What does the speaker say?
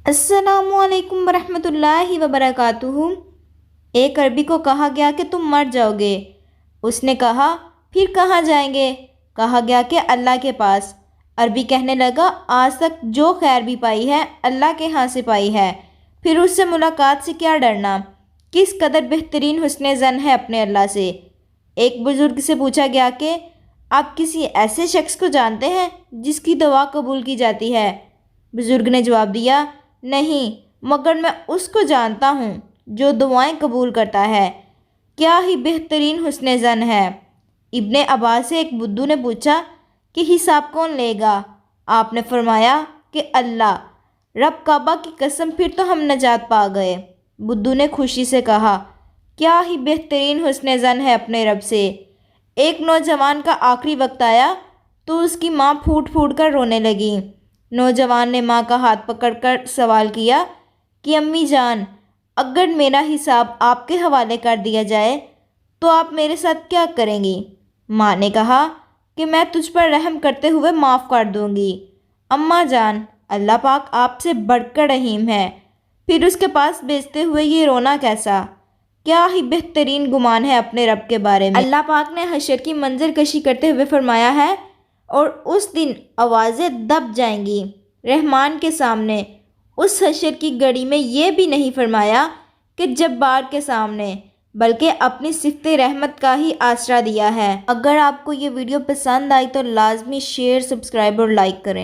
السلام علیکم ورحمۃ اللہ وبرکاتہ۔ ایک عربی کو کہا گیا کہ تم مر جاؤ گے۔ اس نے کہا پھر کہاں جائیں گے؟ کہا گیا کہ اللہ کے پاس۔ عربی کہنے لگا آج تک جو خیر بھی پائی ہے اللہ کے ہاں سے پائی ہے، پھر اس سے ملاقات سے کیا ڈرنا؟ کس قدر بہترین حسن ظن ہے اپنے اللہ سے۔ ایک بزرگ سے پوچھا گیا کہ آپ کسی ایسے شخص کو جانتے ہیں جس کی دعا قبول کی جاتی ہے؟ بزرگ نے جواب دیا نہیں، مگر میں اس کو جانتا ہوں جو دعائیں قبول کرتا ہے۔ کیا ہی بہترین حسن ظن ہے۔ ابن عباس سے ایک بدھو نے پوچھا کہ حساب کون لے گا؟ آپ نے فرمایا کہ اللہ۔ رب کعبہ کی قسم، پھر تو ہم نجات پا گئے۔ بدھو نے خوشی سے کہا کیا ہی بہترین حسن ظن ہے اپنے رب سے۔ ایک نوجوان کا آخری وقت آیا تو اس کی ماں پھوٹ پھوٹ کر رونے لگی۔ نوجوان نے ماں کا ہاتھ پکڑ کر سوال کیا کہ امی جان، اگر میرا حساب آپ کے حوالے کر دیا جائے تو آپ میرے ساتھ کیا کریں گی؟ ماں نے کہا کہ میں تجھ پر رحم کرتے ہوئے معاف کر دوں گی۔ اماں جان، اللہ پاک آپ سے بڑھ کر رحیم ہے، پھر اس کے پاس بیچتے ہوئے یہ رونا کیسا؟ کیا ہی بہترین گمان ہے اپنے رب کے بارے میں۔ اللہ پاک نے حشر کی منظر کشی کرتے ہوئے فرمایا ہے اور اس دن آوازیں دب جائیں گی رحمان کے سامنے۔ اس حشر کی گھڑی میں یہ بھی نہیں فرمایا کہ جبار کے سامنے، بلکہ اپنی صفت رحمت کا ہی آسرا دیا ہے۔ اگر آپ کو یہ ویڈیو پسند آئی تو لازمی شیئر، سبسکرائب اور لائک کریں۔